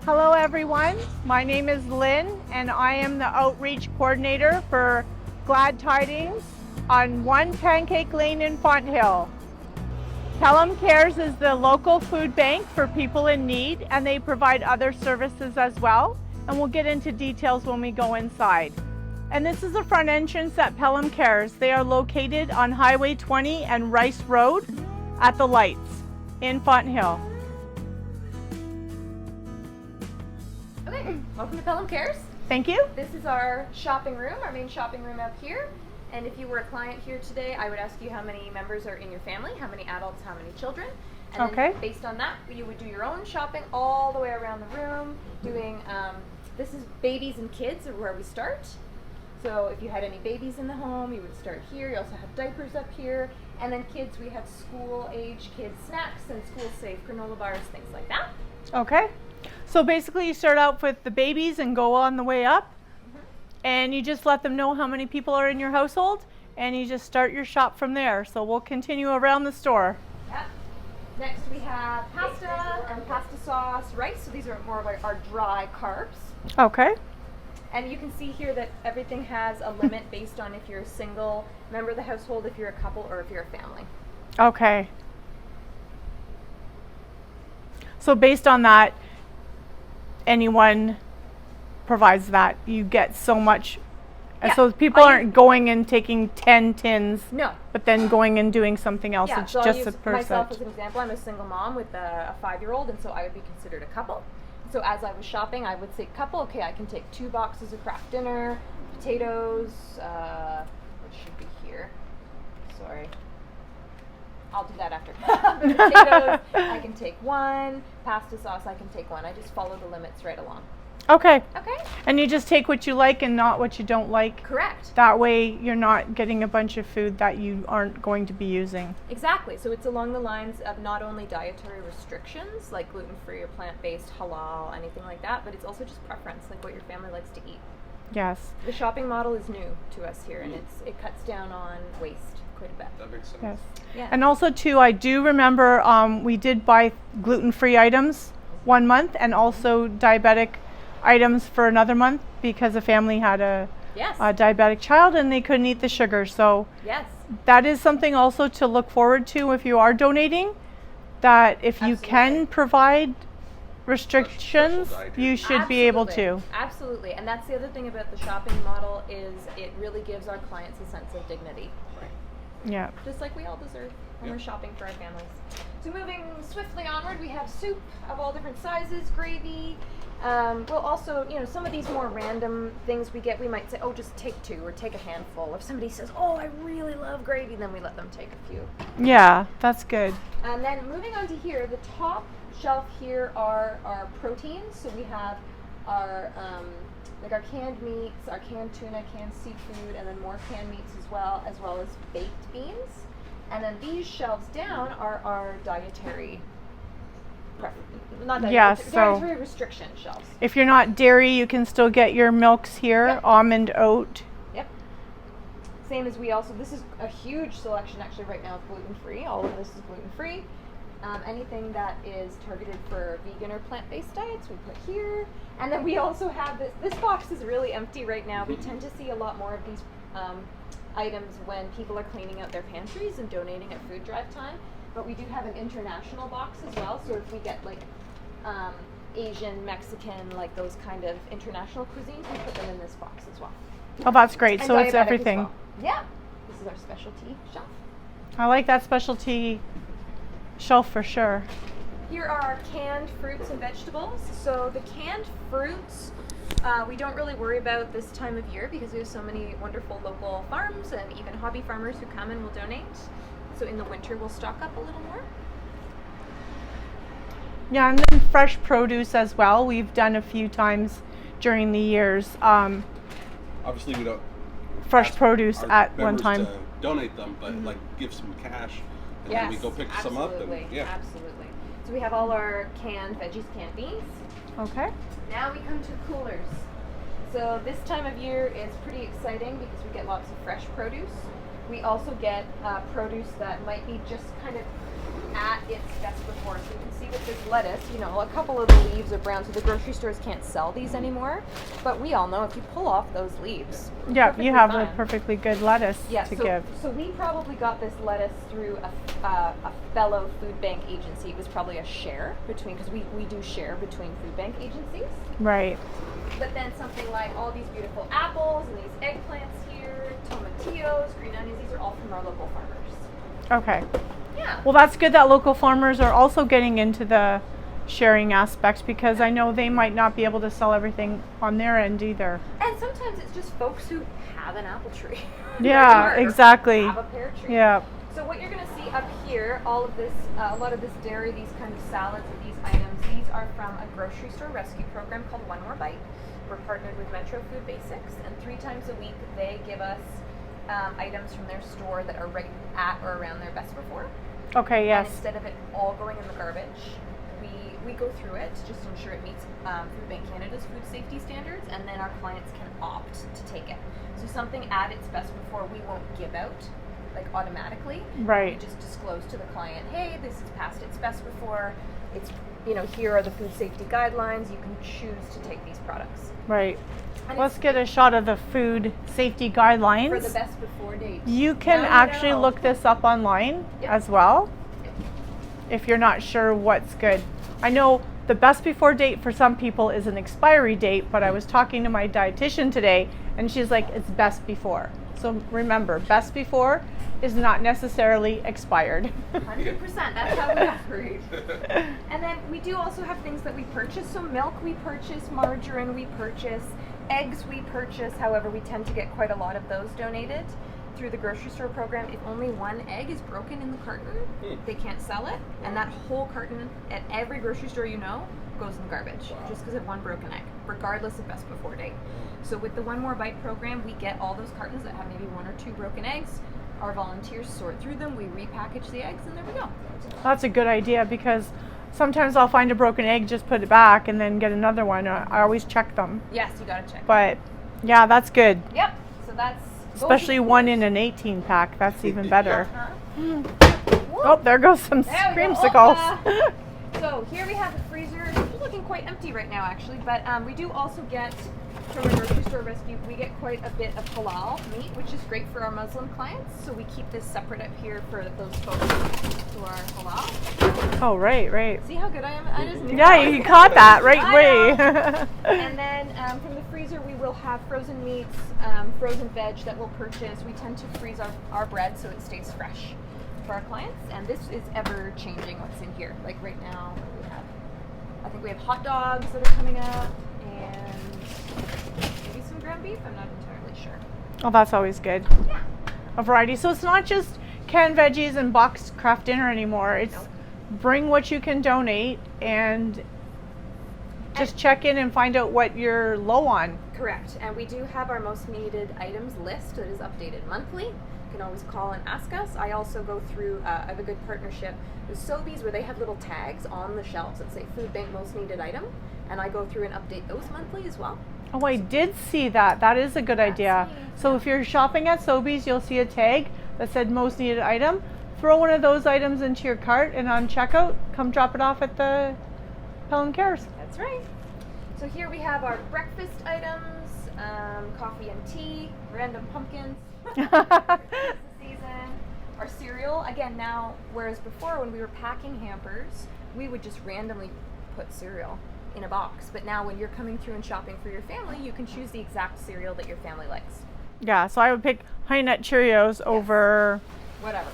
Hello everyone, my name is Lynn and I am the outreach coordinator for Glad Tidings on 1 Pancake Lane in Fonthill. Pelham Cares is the local food bank for people in need, and they provide other services as well, and we'll get into details when we go inside. And this is the front entrance at Pelham Cares. They are located on Highway 20 and Rice Road at the lights in Fonthill. Okay, welcome to Pelham Cares. Thank you. This is our shopping room, our main shopping room out here. And if you were a client here today, I would ask you how many members are in your family, how many adults, how many children. And then based on that, you would do your own shopping all the way around the room, doing, this is babies and kids are where we start. So if you had any babies in the home, you would start here. You also have diapers up here. And then kids, we have school age kids snacks and school safe granola bars, things like that. Okay. So basically you start out with the babies and go on the way up, and you just let them know how many people are in your household, and you just start your shop from there. So we'll continue around the store. Yep. Next we have pasta and pasta sauce, rice. So these are more of our dry carbs. Okay. And you can see here that everything has a limit based on if you're a single member of the household, if you're a couple, or if you're a family. Okay. So based on that, anyone provides that. You get so much. Yeah. So people aren't going and taking 10 tins, No. but then going and doing something else. Yeah, It's so just I'll a use person. myself as an example. I'm a single mom with a 5-year-old, and so I would be considered a couple. So as I was shopping, I would say couple, okay, I can take 2 boxes of Kraft Dinner, potatoes, what should be here? Sorry. I'll do that after. Potatoes, I can take 1. Pasta sauce, I can take 1. I just follow the limits right along. Okay. Okay? And you just take what you like and not what you don't like. Correct. That way you're not getting a bunch of food that you aren't going to be using. Exactly. So it's along the lines of not only dietary restrictions, like gluten-free or plant-based, halal, anything like that, but it's also just preference, like what your family likes to eat. Yes. The shopping model is new to us here, and it cuts down on waste quite a bit. That makes sense. Yes. Yeah. And also too, I do remember we did buy gluten-free items one month, and also diabetic items for another month, because a family had a Yes. diabetic child and they couldn't eat the sugar. So Yes. that is something also to look forward to if you are donating, that if you Absolutely. can provide restrictions, Special diet. you should be able to. Absolutely. And that's the other thing about the shopping model is it really gives our clients a sense of dignity. Yeah. Just like we all deserve when Yep. we're shopping for our families. So moving swiftly onward, we have soup of all different sizes, gravy. We'll also, some of these more random things we get, we might say, oh, just take 2 or take a handful. If somebody says, oh, I really love gravy, then we let them take a few. Yeah, that's good. And then moving on to here, the top shelf here are our proteins. So we have our our canned meats, our canned tuna, canned seafood, and then more canned meats as well as baked beans. And then these shelves down are our dietary, dietary restriction shelves. If you're not dairy, you can still get your milks here, Yep. almond, oat. Yep. Same as this is a huge selection actually right now of gluten-free. All of this is gluten-free. Anything that is targeted for vegan or plant-based diets, we put here. And then we also have this box is really empty right now. We tend to see a lot more of these items when people are cleaning out their pantries and donating at food drive time. But we do have an international box as well. So if we get like Asian, Mexican, like those kind of international cuisines, we put them in this box as well. Oh, that's great. And So it's diabetic as everything. well. Yeah. This is our specialty shelf. I like that specialty shelf for sure. Here are our canned fruits and vegetables. So the canned fruits, we don't really worry about this time of year because we have so many wonderful local farms and even hobby farmers who come and will donate. So in the winter, we'll stock up a little more. Yeah, and then fresh produce as well. We've done a few times during the years. Obviously, we don't Fresh ask produce our at one members time. to donate them, but like give some cash, and then we go pick some up. And, yeah. Absolutely. So we have all our canned veggies, canned beans. Okay. Now we come to coolers. So this time of year is pretty exciting because we get lots of fresh produce. We also get produce that might be just kind of at its best before. So you can see with this lettuce, you know, a couple of the leaves are brown, so the grocery stores can't sell these anymore. But we all know if you pull off those leaves, Yeah, you have fine. a perfectly good lettuce to give. So we probably got this lettuce through a fellow food bank agency. It was probably a share between, because we do share between food bank agencies. Right. But then something like all these beautiful apples and these eggplants here, tomatillos, green onions, these are all from our local farmers. Okay. Yeah. Well, that's good that local farmers are also getting into the sharing aspect, because I know they might not be able to sell everything on their end either. And sometimes it's just folks who have an apple tree. Yeah, exactly. Have a pear tree. Yeah. So what you're going to see up here, all of this, a lot of this dairy, these kind of salads and these items, these are from a grocery store rescue program called One More Bite. We're partnered with Metro Food Basics, and 3 times a week they give us items from their store that are right at or around their best before. Okay, yes. And instead of it all going in the garbage, we go through it just to ensure it meets Food Bank Canada's food safety standards, and then our clients can opt to take it. So something at its best before we won't give out like automatically. Right. We just disclose to the client, hey, this is past its best before. It's, you know, here are the food safety guidelines. You can choose to take these products. Right. And Let's get a shot of the food safety guidelines. for the best before date. You can Now you actually know. look this up online Yep. as well, Yep. if you're not sure what's good. I know the best before date for some people is an expiry date, but I was talking to my dietitian today and she's like, it's best before. So remember, best before is not necessarily expired. 100%. That's how we operate. And then we do also have things that we purchase. So milk we purchase, margarine we purchase, eggs we purchase. However, we tend to get quite a lot of those donated through the grocery store program. If only one egg is broken in the carton, they can't sell it. And that whole carton at every grocery store you know goes in the garbage just because of one broken egg, regardless of best before date. So with the One More Bite program, we get all those cartons that have maybe 1 or 2 broken eggs. Our volunteers sort through them, we repackage the eggs, and there we go. That's a good idea, because sometimes I'll find a broken egg, just put it back and then get another one. I always check them. Yes, you gotta check. But yeah, that's good. Yep. So that's Especially one in an 18 pack. That's even better. Uh-huh. Oh, there goes some There we go. creamsicles. So here we have the freezer. It's looking quite empty right now, actually. But we do also get from a grocery store rescue. We get quite a bit of halal meat, which is great for our Muslim clients. So we keep this separate up here for those folks who are halal. Oh, right. See how good I am? I just knew Yeah, that. you caught that right I way. know. And then from the freezer, we will have frozen meats, frozen veg that we'll purchase. We tend to freeze our bread so it stays fresh for our clients. And this is ever changing what's in here. Like right now, what do we have? I think we have hot dogs that are coming up, and maybe some ground beef. I'm not entirely sure. Oh, that's always good. Yeah. A variety. So it's not just canned veggies and boxed craft dinner anymore. It's Nope. bring what you can donate and just check in and find out what you're low on. Correct. And we do have our most needed items list that is updated monthly. You can always call and ask us. I also go through, I have a good partnership with Sobeys where they have little tags on the shelves that say Food Bank most needed item. And I go through and update those monthly as well. Oh, I did see that. That is a good idea. me. So if you're shopping at Sobeys, you'll see a tag that said most needed item. Throw one of those items into your cart, and on checkout, come drop it off at the Pelham Cares. That's right. So here we have our breakfast items, coffee and tea, random pumpkins. This is the season. Our cereal, again now, whereas before when we were packing hampers, we would just randomly put cereal in a box. But now when you're coming through and shopping for your family, you can choose the exact cereal that your family likes. Yeah, so I would pick Honey Nut Cheerios over Whatever.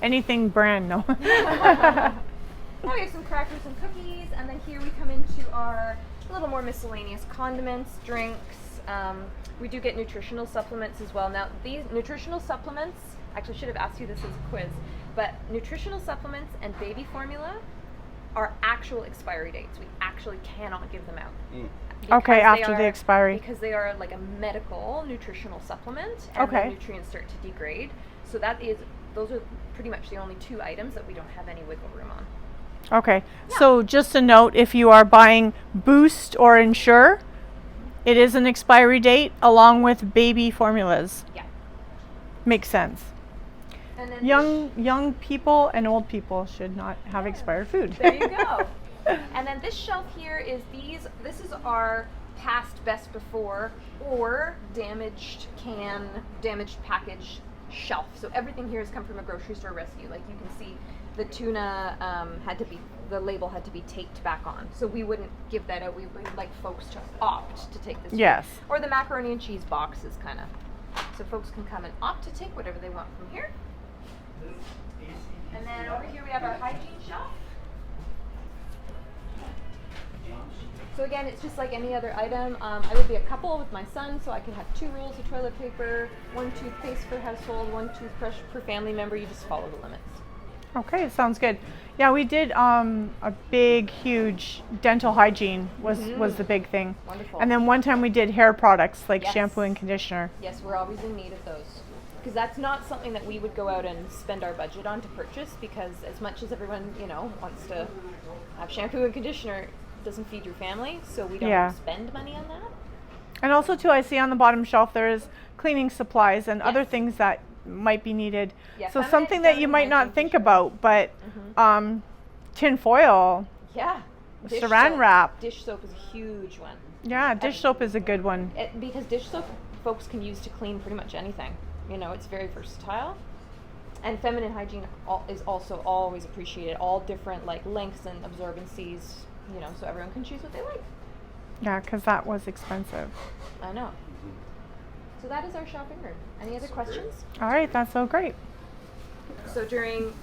anything brand, no. Now we have some crackers and cookies, and then here we come into our little more miscellaneous condiments, drinks. We do get nutritional supplements as well. Now, these nutritional supplements, actually should have asked you this as a quiz, but nutritional supplements and baby formula are actual expiry dates. We actually cannot give them out. Okay, Because after they the are- expiry. Because they are like a medical nutritional supplement, and Okay. the nutrients start to degrade. So those are pretty much the only 2 items that we don't have any wiggle room on. Okay, so just a note, if you are buying Boost or Ensure, it is an expiry date along with baby formulas. Yeah. Makes sense. And then Young people and old people should not have expired food. There you go. And then this shelf here is this is our past best before or damaged package shelf. So everything here has come from a grocery store rescue. Like you can see the tuna the label had to be taped back on. So we wouldn't give that out. We would like folks to opt to take this. Yes. Or the macaroni and cheese box is kind of, so folks can come and opt to take whatever they want from here. And then over here we have our hygiene shelf. So again, it's just like any other item. I would be a couple with my son, so I could have 2 rolls of toilet paper, 1 toothpaste per household, 1 toothbrush per family member. You just follow the limits. Okay, sounds good. Yeah, we did a big, huge dental hygiene was the big thing. Wonderful. And then one time we did hair products like Yes. shampoo and conditioner. Yes, we're always in need of those. Because that's not something that we would go out and spend our budget on to purchase, because as much as everyone, wants to have shampoo and conditioner, it doesn't feed your family, so we don't spend money on that. And also too, I see on the bottom shelf there is cleaning supplies and other Yes. things that might be needed. Yeah, so feminine, something that you feminine might not hygiene think for sure. about, but tin foil, Yeah. Dish saran soap. wrap. Dish soap is a huge one. Yeah, dish soap is a good one. Because dish soap folks can use to clean pretty much anything. It's very versatile. And feminine hygiene is also always appreciated. All different lengths and absorbencies, so everyone can choose what they like. Yeah, because that was expensive. I know. So that is our shopping room. Any other questions? All right, that's so great. So during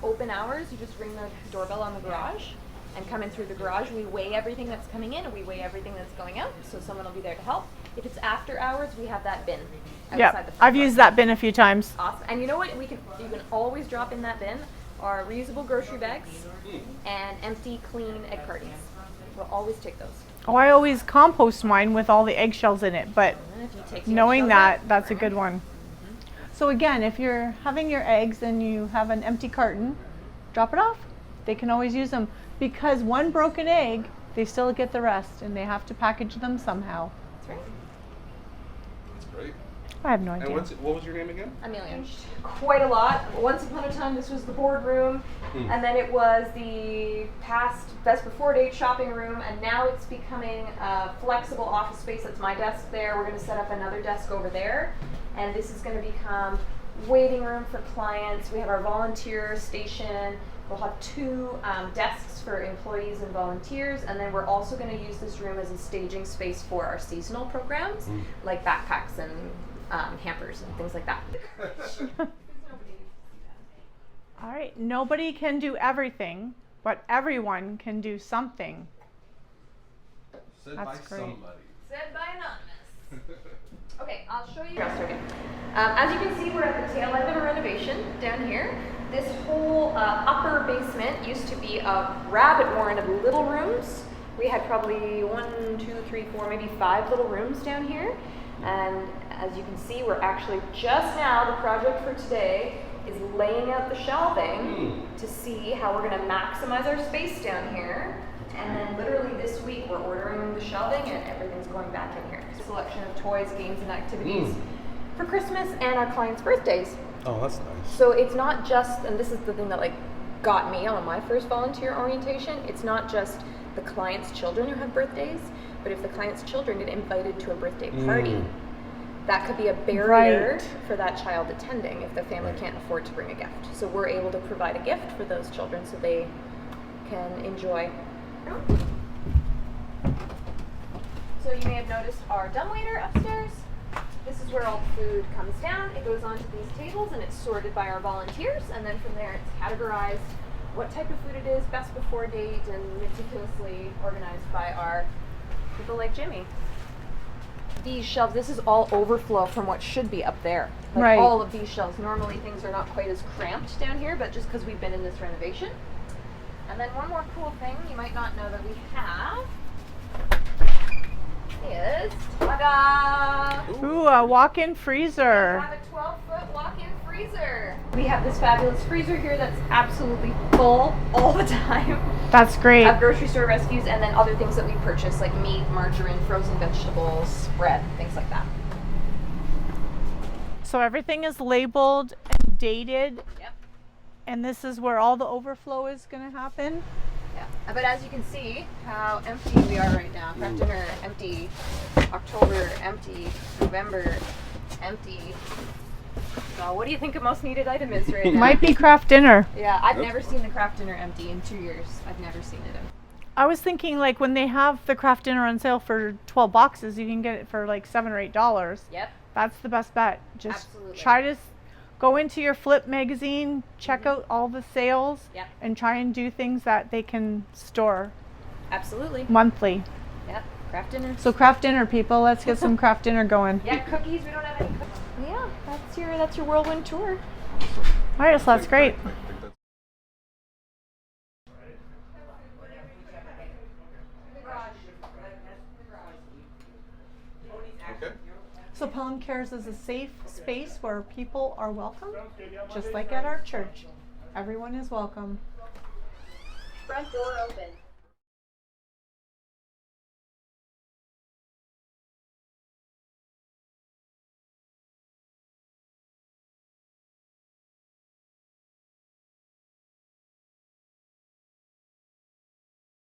open hours, you just ring the doorbell on the garage and come in through the garage. We weigh everything that's coming in and we weigh everything that's going out. So someone will be there to help. If it's after hours, we have that bin outside Yeah, the front I've door. used that bin a few times. Awesome. And you know what? You can always drop in that bin our reusable grocery bags and empty, clean egg cartons. We'll always take those. Oh, I always compost mine with all the eggshells in it, but And if you take the knowing eggshells that, out, that's a bring good them. one. So again, if you're having your eggs and you have an empty carton, drop it off. They can always use them, because one broken egg, they still get the rest, and they have to package them somehow. That's right. That's great. I have no idea. And what was your name again? Amelia. Quite a lot. Once upon a time, this was the boardroom, and then it was the past best before date shopping room, and now it's becoming a flexible office space. That's my desk there. We're going to set up another desk over there, and this is going to become waiting room for clients. We have our volunteer station. We'll have 2 desks for employees and volunteers, and then we're also going to use this room as a staging space for our seasonal programs, like backpacks and hampers and things like that. All right, nobody can do everything, but everyone can do something. Said That's by great. somebody. Said by anonymous. Okay, I'll show you. As you can see, we're at the tail end of a renovation down here. This whole upper basement used to be a rabbit warren of little rooms. We had probably 1, 2, 3, 4, maybe 5 little rooms down here. And as you can see, we're actually just now, the project for today is laying out the shelving to see how we're going to maximize our space down here. And then literally this week, we're ordering the shelving and everything's going back in here. Selection of toys, games, and activities for Christmas and our clients' birthdays. Oh, that's nice. So it's not just, and this is the thing that got me on my first volunteer orientation, it's not just the client's children who have birthdays, but if the client's children get invited to a birthday party, that could be a barrier for that child attending if the family can't afford to bring a gift. So we're able to provide a gift for those children so they can enjoy. So you may have noticed our dumbwaiter upstairs. This is where all the food comes down. It goes onto these tables and it's sorted by our volunteers, and then from there it's categorized what type of food it is, best before date, and meticulously organized by our people like Jimmy. These shelves, this is all overflow from what should be up there. Right. All of these shelves. Normally things are not quite as cramped down here, but just because we've been in this renovation. And then one more cool thing you might not know that we have is, ta-da! Ooh, a walk-in We freezer. have a 12-foot walk-in freezer. We have this fabulous freezer here that's absolutely full all the time That's great. of grocery store rescues, and then other things that we purchase like meat, margarine, frozen vegetables, bread, things like that. So everything is labeled and dated. Yep. And this is where all the overflow is going to happen. Yeah. But as you can see how empty we are right now. Craft dinner empty. October empty. November empty. So what do you think a most needed item is right now? Might be craft dinner. Yeah, I've never seen the craft dinner empty in 2 years. I've never seen it empty. I was thinking like when they have the craft dinner on sale for 12 boxes, you can get it for like $7 or $8. Yep. That's the best bet. Just Absolutely. try to go into your Flip magazine, check out all the sales, Yep. and try and do things that they can store Absolutely. monthly. Yep. Craft dinner. So craft dinner, people. Let's get some craft dinner going. Yeah, cookies. We don't have any cookies. Yeah, that's your whirlwind tour. All right, so that's great. Okay. So Pelham Cares is a safe space where people are welcome, just like at our church. Everyone is welcome. Front door open.